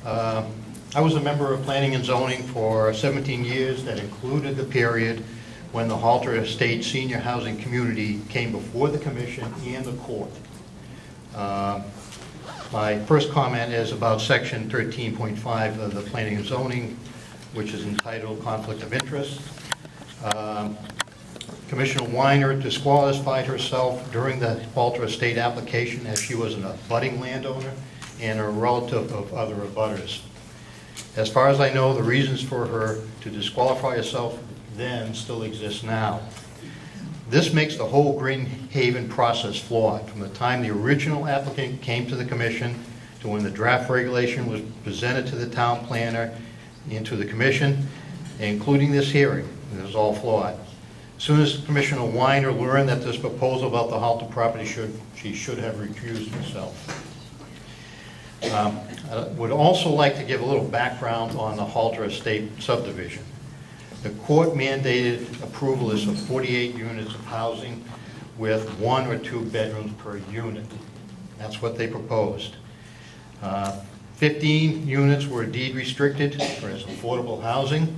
I was a member of Planning and Zoning for 17 years. That included the period when the Halter Estate Senior Housing Community came before the Commission and the Court. My first comment is about Section 13.5 of the Planning and Zoning, which is entitled Conflict of Interest. Commissioner Weiner disqualified herself during the Halter Estate application as she was an abutting landowner and a relative of other abutters. As far as I know, the reasons for her to disqualify herself then still exist now. This makes the whole Green Haven process flawed. From the time the original applicant came to the Commission to when the draft regulation was presented to the town planner and to the Commission, including this hearing, it was all flawed. As soon as Commissioner Weiner learned that this proposal about the Halter property she should have recused herself. I would also like to give a little background on the Halter Estate subdivision. The court mandated approval of 48 units of housing with 1 or 2 bedrooms per unit. That's what they proposed. 15 units were deed restricted as affordable housing.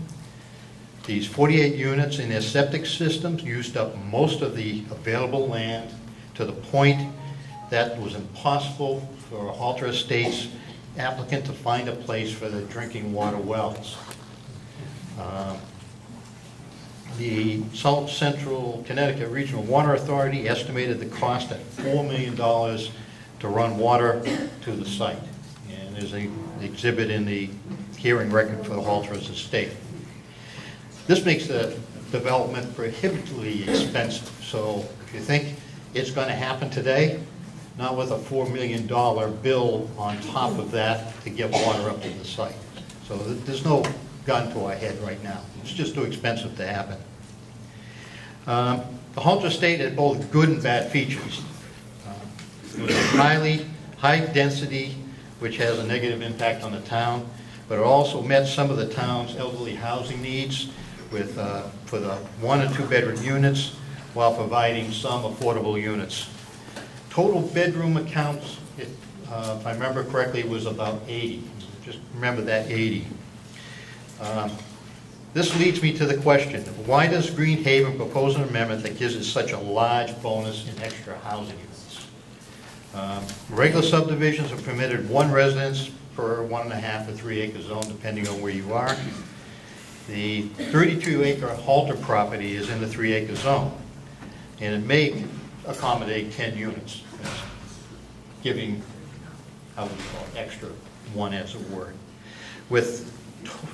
These 48 units in their septic systems used up most of the available land to the point that it was impossible for a Halter Estates applicant to find a place for the drinking water wells. The South Central Connecticut Regional Water Authority estimated the cost at $4 million to run water to the site. And there's an exhibit in the hearing record for the Halter Estate. This makes the development prohibitively expensive. So if you think it's going to happen today, not with a $4 million bill on top of that to get water up to the site. So there's no gun to our head right now. It's just too expensive to happen. The Halter Estate had both good and bad features. It was high density, which has a negative impact on the town, but it also met some of the town's elderly housing needs with, for the 1 and 2 bedroom units while providing some affordable units. Total bedroom accounts, if I remember correctly, was about 80. Just remember that 80. This leads me to the question, why does Green Haven propose an amendment that gives it such a large bonus in extra housing units? Regular subdivisions are permitted 1 residence per 1.5 or 3 acre zone, depending on where you are. The 32-acre Halter property is in the 3 acre zone, and it may accommodate 10 units, giving, how would you call it, extra 1 as a word, with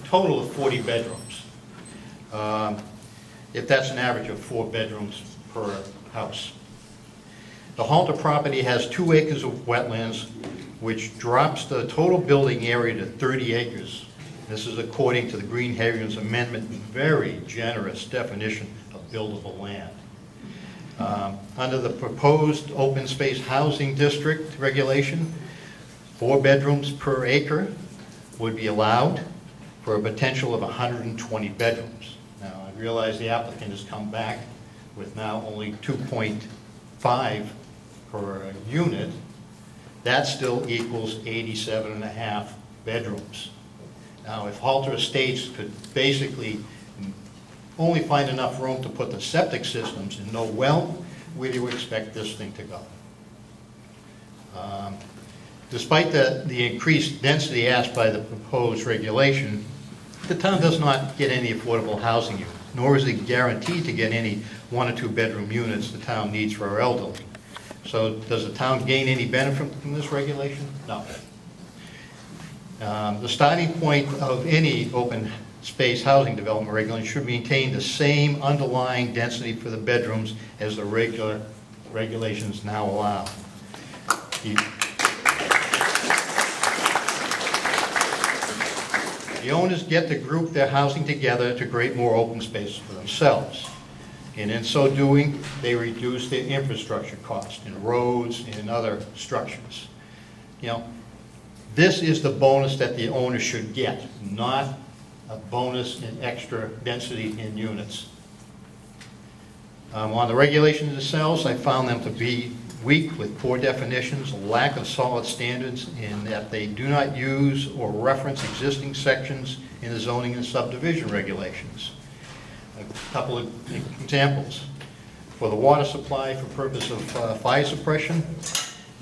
total of 40 bedrooms. If that's an average of 4 bedrooms per house. The Halter property has 2 acres of wetlands, which drops the total building area to 30 acres. This is according to the Green Haven's amendment, very generous definition of buildable land. Under the proposed open space housing district regulation, 4 bedrooms per acre would be allowed for a potential of 120 bedrooms. Now, I realize the applicant has come back with now only 2.5 per unit. That still equals 87.5 bedrooms. Now, if Halter Estates could basically only find enough room to put the septic systems and no well, where do you expect this thing to go? Despite the increased density asked by the proposed regulation, the town does not get any affordable housing unit, nor is it guaranteed to get any 1 or 2 bedroom units the town needs for our elderly. So does the town gain any benefit from this regulation? No. The starting point of any open space housing development regulation should maintain the same underlying density for the bedrooms as the regular regulations now allow. The owners get to group their housing together to create more open space for themselves. And in so doing, they reduce their infrastructure costs in roads and other structures. You know, this is the bonus that the owner should get, not a bonus in extra density in units. On the regulations themselves, I found them to be weak with poor definitions, lack of solid standards, in that they do not use or reference existing sections in the zoning and subdivision regulations. A couple of examples. For the water supply for purpose of fire suppression,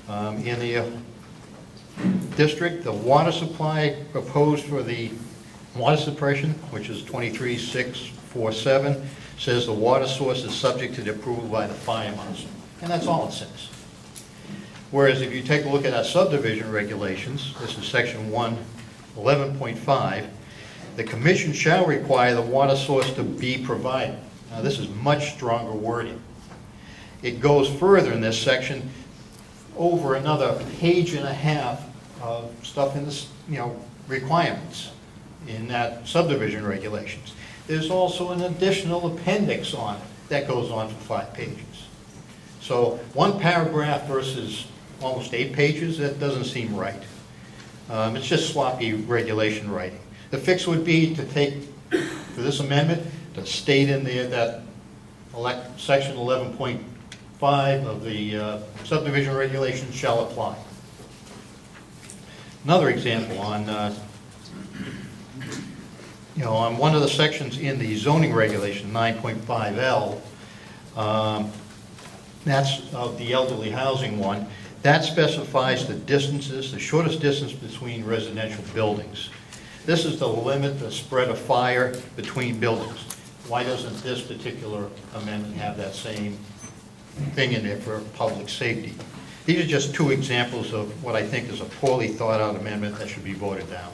in the district, the water supply proposed for the water suppression, which is 23647, says the water source is subject to the approval by the fire marshal. And that's all it says. Whereas if you take a look at our subdivision regulations, this is section 111.5, the commission shall require the water source to be provided. Now this is much stronger wording. It goes further in this section, over another page and a half of stuff in this, requirements in that subdivision regulations. There's also an additional appendix on it that goes on for 5 pages. So 1 paragraph versus almost 8 pages, that doesn't seem right. It's just sloppy regulation writing. The fix would be to take, for this amendment, to state in there that section 11.5 of the subdivision regulations shall apply. Another example on, on one of the sections in the zoning regulation, 9.5L, that's of the elderly housing one, that specifies the distances, the shortest distance between residential buildings. This is to limit the spread of fire between buildings. Why doesn't this particular amendment have that same thing in there for public safety? These are just 2 examples of what I think is a poorly thought out amendment that should be voted down.